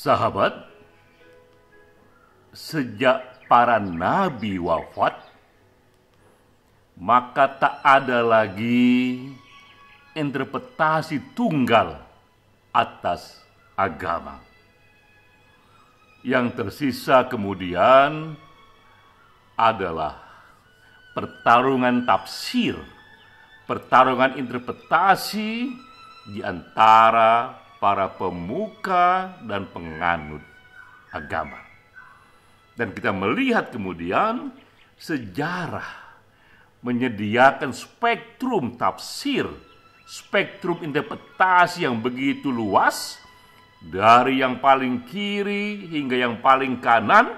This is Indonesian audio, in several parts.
Sahabat, sejak para nabi wafat, maka tak ada lagi interpretasi tunggal atas agama. Yang tersisa kemudian adalah pertarungan tafsir, pertarungan interpretasi di antara para pemuka dan penganut agama. Dan kita melihat kemudian sejarah menyediakan spektrum tafsir, spektrum interpretasi yang begitu luas, dari yang paling kiri hingga yang paling kanan,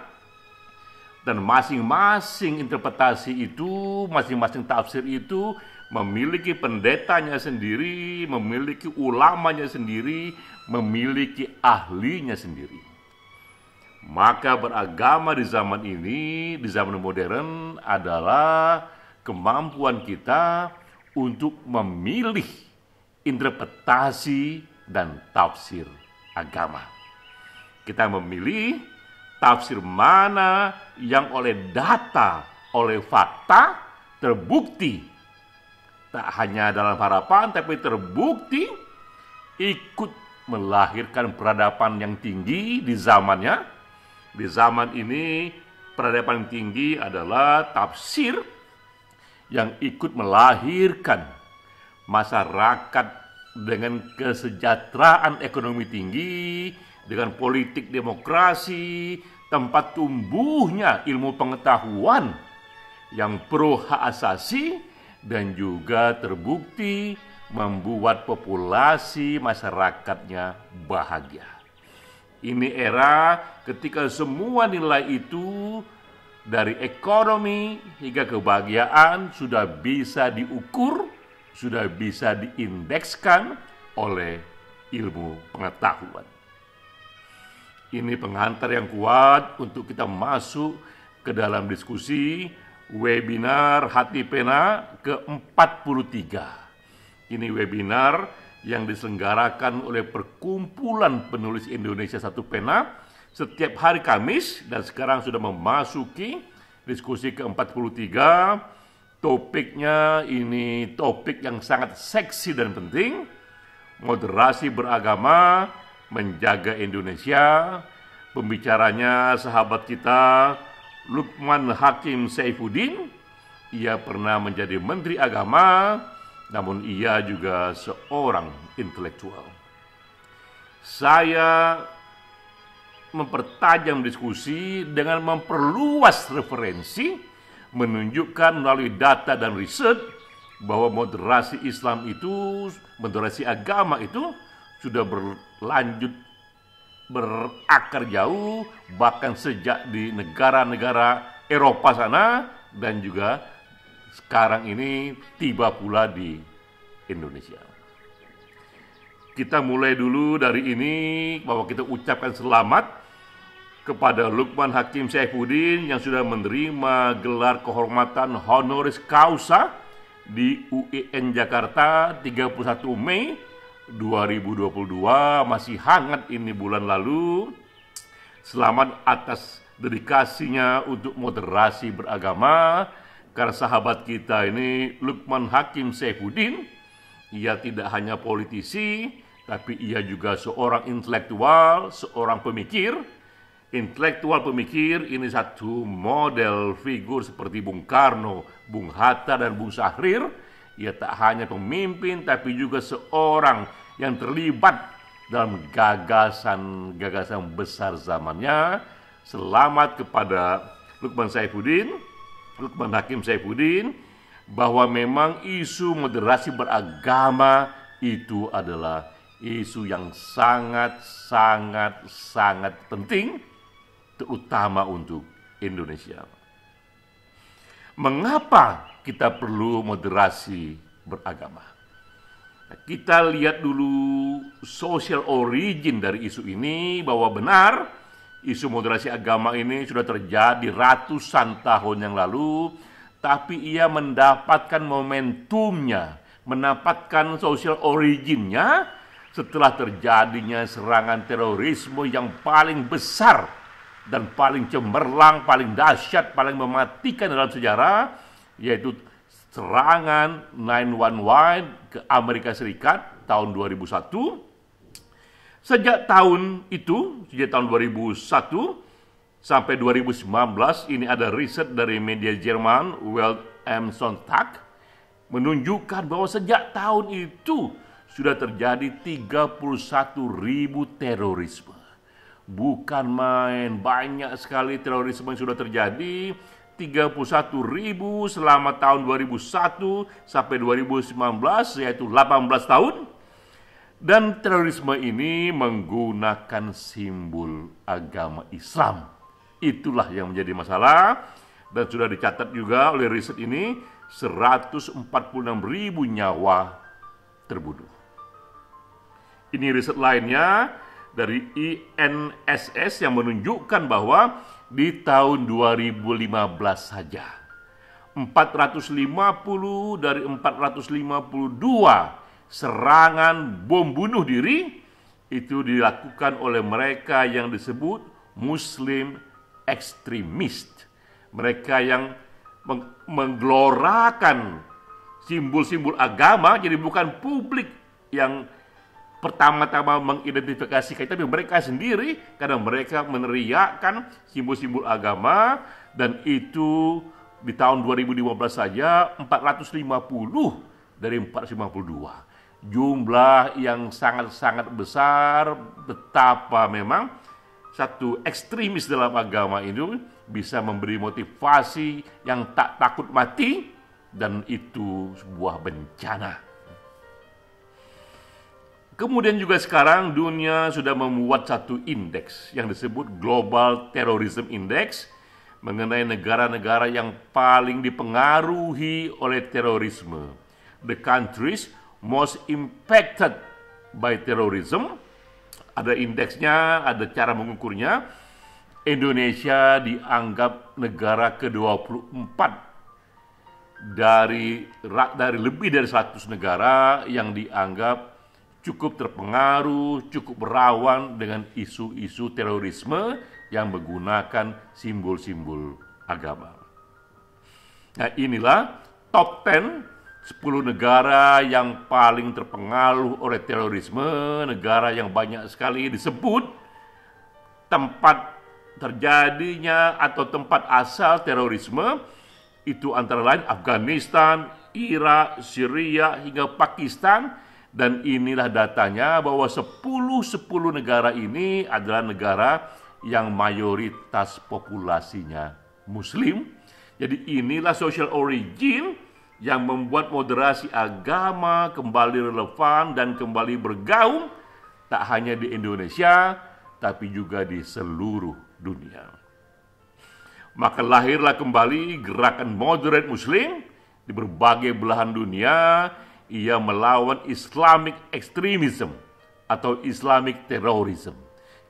dan masing-masing interpretasi itu, masing-masing tafsir itu memiliki pendetanya sendiri, memiliki ulamanya sendiri, memiliki ahlinya sendiri. Maka beragama di zaman ini, di zaman modern adalah kemampuan kita untuk memilih interpretasi dan tafsir agama. Kita memilih tafsir mana yang oleh data, oleh fakta terbukti, tak hanya dalam harapan, tapi terbukti ikut melahirkan peradaban yang tinggi di zamannya. Di zaman ini, peradaban tinggi adalah tafsir yang ikut melahirkan masyarakat dengan kesejahteraan ekonomi tinggi, dengan politik demokrasi, tempat tumbuhnya ilmu pengetahuan yang pro hak asasi, dan juga terbukti membuat populasi masyarakatnya bahagia. Ini era ketika semua nilai itu dari ekonomi hingga kebahagiaan sudah bisa diukur, sudah bisa diindekskan oleh ilmu pengetahuan. Ini pengantar yang kuat untuk kita masuk ke dalam diskusi webinar Hati Pena ke-43. Ini webinar yang diselenggarakan oleh Perkumpulan Penulis Indonesia Satu Pena setiap hari Kamis, dan sekarang sudah memasuki diskusi ke-43. Topiknya ini topik yang sangat seksi dan penting, moderasi beragama, menjaga Indonesia. Pembicaranya sahabat kita Lukman Hakim Saifuddin. Ia pernah menjadi Menteri Agama, namun ia juga seorang intelektual. Saya mempertajam diskusi dengan memperluas referensi, menunjukkan melalui data dan riset bahwa moderasi Islam itu, moderasi agama itu sudah berlanjut, berakar jauh, bahkan sejak di negara-negara Eropa sana, dan juga sekarang ini tiba pula di Indonesia. Kita mulai dulu dari ini, bahwa kita ucapkan selamat kepada Lukman Hakim Saifuddin yang sudah menerima gelar kehormatan honoris causa di UIN Jakarta 31 Mei 2022, masih hangat ini bulan lalu. Selamat atas dedikasinya untuk moderasi beragama, karena sahabat kita ini Lukman Hakim Saifuddin, ia tidak hanya politisi, tapi ia juga seorang intelektual, seorang pemikir. Intelektual pemikir ini satu model figur seperti Bung Karno, Bung Hatta, dan Bung Syahrir. Ia tak hanya pemimpin, tapi juga seorang yang terlibat dalam gagasan-gagasan besar zamannya. Selamat kepada Lukman Hakim Saifuddin, bahwa memang isu moderasi beragama itu adalah isu yang sangat penting, terutama untuk Indonesia. Mengapa kita perlu moderasi beragama? Nah, kita lihat dulu social origin dari isu ini, bahwa benar isu moderasi agama ini sudah terjadi ratusan tahun yang lalu, tapi ia mendapatkan momentumnya, mendapatkan social originnya setelah terjadinya serangan terorisme yang paling besar dan paling cemerlang, paling dahsyat, paling mematikan dalam sejarah, yaitu serangan 9/11 ke Amerika Serikat tahun 2001. Sejak tahun 2001 sampai 2019, ini ada riset dari media Jerman, Welt am Sonntag, menunjukkan bahwa sejak tahun itu sudah terjadi 31.000 terorisme. Bukan main, banyak sekali terorisme yang sudah terjadi. 31.000 selama tahun 2001 sampai 2019, yaitu 18 tahun. Dan terorisme ini menggunakan simbol agama Islam. Itulah yang menjadi masalah. Dan sudah dicatat juga oleh riset ini, 146.000 nyawa terbunuh. Ini riset lainnya dari INSS yang menunjukkan bahwa di tahun 2015 saja 450 dari 452 serangan bom bunuh diri itu dilakukan oleh mereka yang disebut Muslim ekstremis. Mereka yang menggelorakan simbol-simbol agama, jadi bukan publik yang pertama-tama mengidentifikasikan, tapi mereka sendiri, karena mereka meneriakkan simbol-simbol agama. Dan itu di tahun 2015 saja 450 dari 452. Jumlah yang sangat-sangat besar. Betapa memang satu ekstremis dalam agama itu bisa memberi motivasi yang tak takut mati, dan itu sebuah bencana. Kemudian juga sekarang dunia sudah membuat satu indeks yang disebut Global Terrorism Index mengenai negara-negara yang paling dipengaruhi oleh terorisme. The countries most impacted by terrorism. Ada indeksnya, ada cara mengukurnya. Indonesia dianggap negara ke-24 dari lebih dari 100 negara yang dianggap cukup terpengaruh, cukup rawan dengan isu-isu terorisme yang menggunakan simbol-simbol agama. Nah, inilah top 10 10 negara yang paling terpengaruh oleh terorisme, negara yang banyak sekali disebut tempat terjadinya atau tempat asal terorisme. Itu antara lain Afghanistan, Irak, Syria, hingga Pakistan. Dan inilah datanya bahwa 10 negara ini adalah negara yang mayoritas populasinya Muslim. Jadi inilah social origin yang membuat moderasi agama kembali relevan dan kembali bergaung, tak hanya di Indonesia, tapi juga di seluruh dunia. Maka lahirlah kembali gerakan moderate Muslim di berbagai belahan dunia. Ia melawan Islamic extremism atau Islamic terrorism.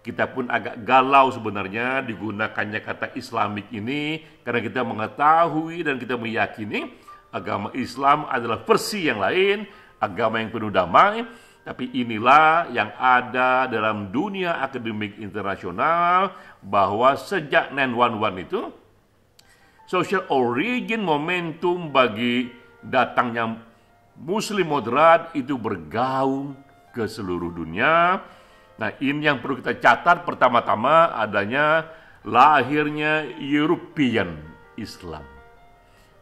Kita pun agak galau sebenarnya digunakannya kata Islamic ini, karena kita mengetahui dan kita meyakini agama Islam adalah versi yang lain, agama yang penuh damai. Tapi inilah yang ada dalam dunia akademik internasional, bahwa sejak 9/11 itu, social origin momentum bagi datangnya Muslim moderat itu bergaung ke seluruh dunia. Nah, ini yang perlu kita catat pertama-tama, adanya lahirnya European Islam.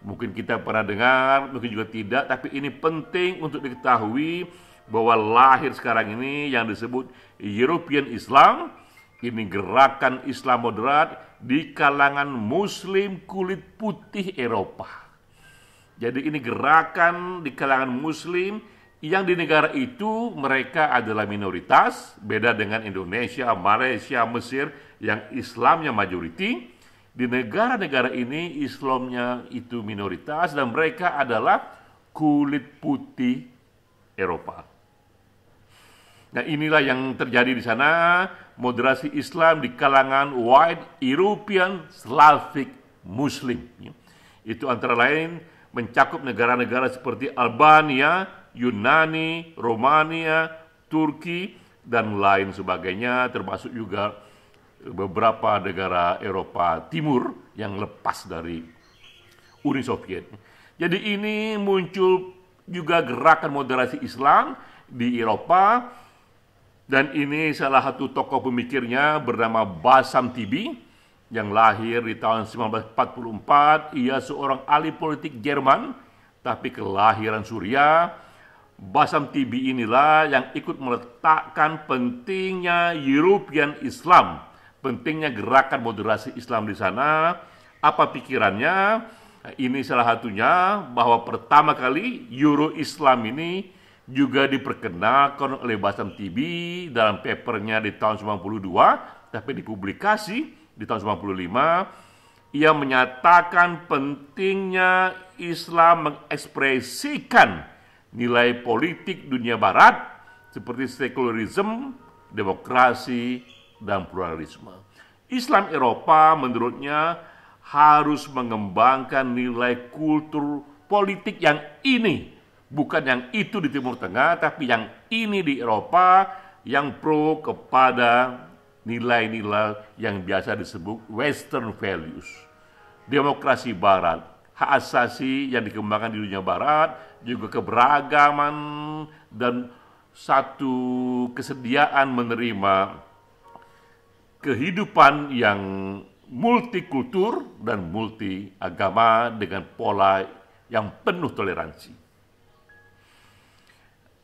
Mungkin kita pernah dengar, mungkin juga tidak, tapi ini penting untuk diketahui bahwa lahir sekarang ini yang disebut European Islam. Ini gerakan Islam moderat di kalangan Muslim kulit putih Eropa. Jadi ini gerakan di kalangan Muslim yang di negara itu mereka adalah minoritas, beda dengan Indonesia, Malaysia, Mesir yang Islamnya majoriti. Di negara-negara ini Islamnya itu minoritas dan mereka adalah kulit putih Eropa. Nah, inilah yang terjadi di sana, moderasi Islam di kalangan white European Slavic Muslim. Itu antara lain mencakup negara-negara seperti Albania, Yunani, Romania, Turki, dan lain sebagainya, termasuk juga beberapa negara Eropa Timur yang lepas dari Uni Soviet. Jadi ini muncul juga gerakan moderasi Islam di Eropa, dan ini salah satu tokoh pemikirnya bernama Basam Tibi yang lahir di tahun 1944. Ia seorang ahli politik Jerman, tapi kelahiran Suriah. Basam Tibi inilah yang ikut meletakkan pentingnya European Islam, pentingnya gerakan moderasi Islam di sana. Apa pikirannya? Ini salah satunya bahwa pertama kali Euro Islam ini juga diperkenalkan oleh Basam Tibi dalam papernya di tahun 92, tapi dipublikasi di tahun 95. Ia menyatakan pentingnya Islam mengekspresikan nilai politik dunia barat seperti sekularisme, demokrasi, dan pluralisme. Islam Eropa menurutnya harus mengembangkan nilai kultur politik yang ini, bukan yang itu di Timur Tengah, tapi yang ini di Eropa, yang pro kepada nilai-nilai yang biasa disebut Western values. Demokrasi barat, hak asasi yang dikembangkan di dunia barat, juga keberagaman dan satu kesediaan menerima kehidupan yang multikultur dan multi agama dengan pola yang penuh toleransi.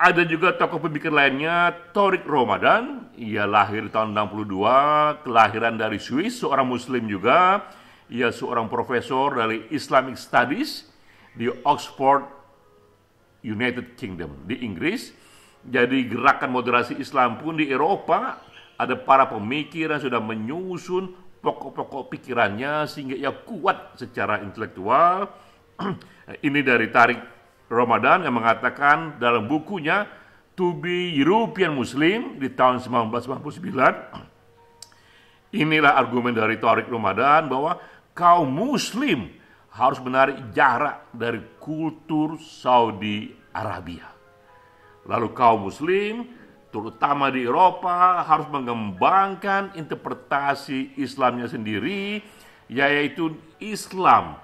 Ada juga tokoh pemikir lainnya, Tariq Ramadan. Ia lahir tahun 62, kelahiran dari Swiss, seorang muslim juga. Ia seorang profesor dari Islamic Studies di Oxford, United Kingdom, di Inggris. Jadi gerakan moderasi Islam pun di Eropa, ada para pemikir yang sudah menyusun pokok-pokok pikirannya sehingga ia kuat secara intelektual. Ini dari Tariq Ramadan yang mengatakan dalam bukunya To Be European Muslim di tahun 1999. Inilah argumen dari Tariq Ramadan bahwa kaum muslim harus menarik jarak dari kultur Saudi Arabia. Lalu kaum muslim, terutama di Eropa, harus mengembangkan interpretasi Islamnya sendiri, yaitu Islam,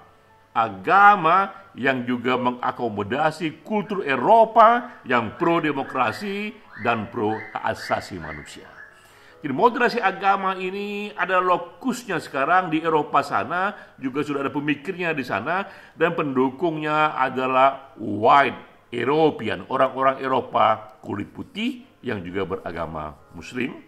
agama yang juga mengakomodasi kultur Eropa yang pro-demokrasi dan pro-hak asasi manusia. Jadi moderasi agama ini ada lokusnya sekarang di Eropa sana, juga sudah ada pemikirnya di sana, dan pendukungnya adalah white European, orang-orang Eropa kulit putih yang juga beragama Muslim.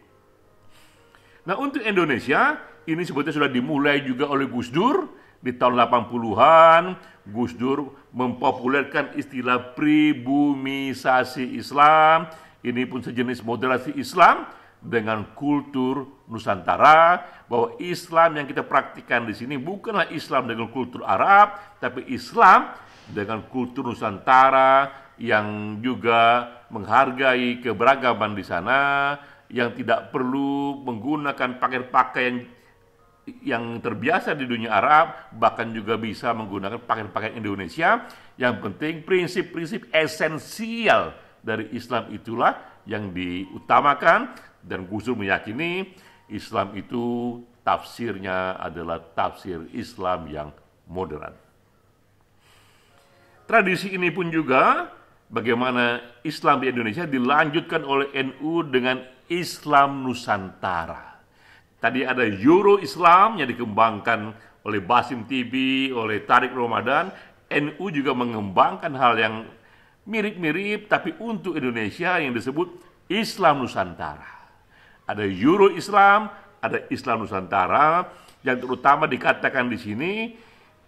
Nah, untuk Indonesia, ini sebetulnya sudah dimulai juga oleh Gus Dur di tahun 80-an. Gus Dur mempopulerkan istilah pribumisasi Islam. Ini pun sejenis moderasi Islam dengan kultur Nusantara, bahwa Islam yang kita praktikkan di sini bukanlah Islam dengan kultur Arab, tapi Islam dengan kultur Nusantara yang juga menghargai keberagaman di sana, yang tidak perlu menggunakan pakaian-pakaian yang terbiasa di dunia Arab, bahkan juga bisa menggunakan pakaian-pakaian Indonesia. Yang penting prinsip-prinsip esensial dari Islam itulah yang diutamakan. Dan Gus Dur meyakini Islam itu tafsirnya adalah tafsir Islam yang moderat. Tradisi ini pun juga bagaimana Islam di Indonesia dilanjutkan oleh NU dengan Islam Nusantara. Tadi ada Euro Islam yang dikembangkan oleh Basam Tibi, oleh Tariq Ramadan. NU juga mengembangkan hal yang mirip-mirip, tapi untuk Indonesia yang disebut Islam Nusantara. Ada Euro Islam, ada Islam Nusantara, yang terutama dikatakan di sini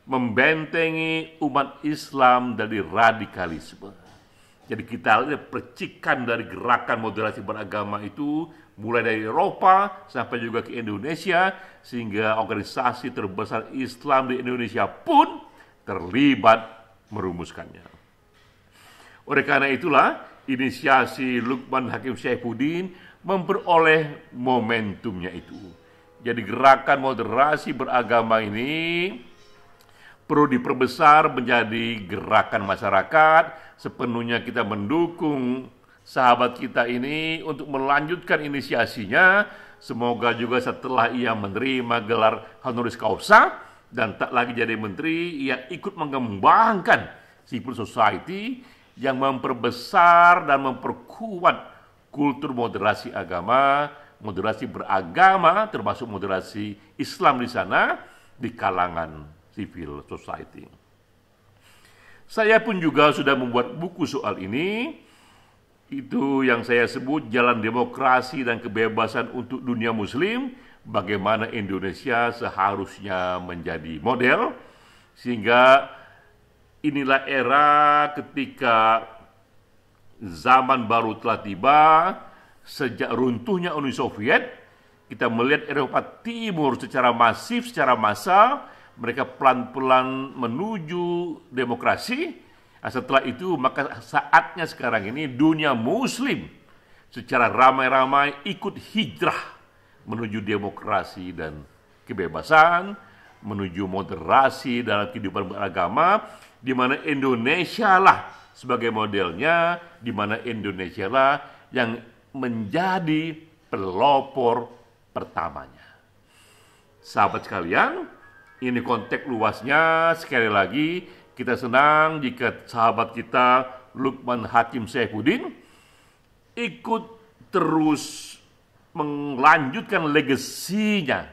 membentengi umat Islam dari radikalisme. Jadi kita lihat percikan dari gerakan moderasi beragama itu mulai dari Eropa sampai juga ke Indonesia, sehingga organisasi terbesar Islam di Indonesia pun terlibat merumuskannya. Oleh karena itulah inisiasi Lukman Hakim Saifuddin memperoleh momentumnya itu. Jadi gerakan moderasi beragama ini perlu diperbesar menjadi gerakan masyarakat. Sepenuhnya kita mendukung sahabat kita ini untuk melanjutkan inisiasinya. Semoga juga setelah ia menerima gelar honoris causa dan tak lagi jadi menteri, ia ikut mengembangkan civil society yang memperbesar dan memperkuat kultur moderasi agama, moderasi beragama, termasuk moderasi Islam di sana, di kalangan civil society. Saya pun juga sudah membuat buku soal ini. Itu yang saya sebut Jalan Demokrasi dan Kebebasan untuk Dunia Muslim, bagaimana Indonesia seharusnya menjadi model, sehingga inilah era ketika zaman baru telah tiba. Sejak runtuhnya Uni Soviet, kita melihat Eropa Timur secara masif, secara massal, mereka pelan-pelan menuju demokrasi. Setelah itu, maka saatnya sekarang ini dunia muslim secara ramai-ramai ikut hijrah menuju demokrasi dan kebebasan, menuju moderasi dalam kehidupan beragama, di mana Indonesia lah sebagai modelnya, di mana Indonesia lah yang menjadi pelopor pertamanya. Sahabat sekalian, ini konteks luasnya. Sekali lagi, kita senang jika sahabat kita Lukman Hakim Saifuddin ikut terus melanjutkan legasinya,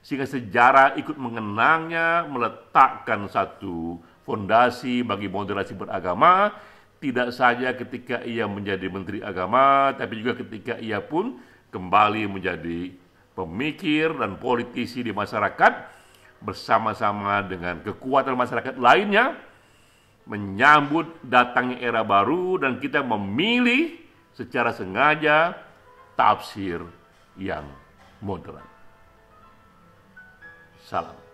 sehingga sejarah ikut mengenangnya, meletakkan satu fondasi bagi moderasi beragama, tidak saja ketika ia menjadi Menteri Agama, tapi juga ketika ia pun kembali menjadi pemikir dan politisi di masyarakat, bersama-sama dengan kekuatan masyarakat lainnya, menyambut datangnya era baru, dan kita memilih secara sengaja tafsir yang moderat. Salam.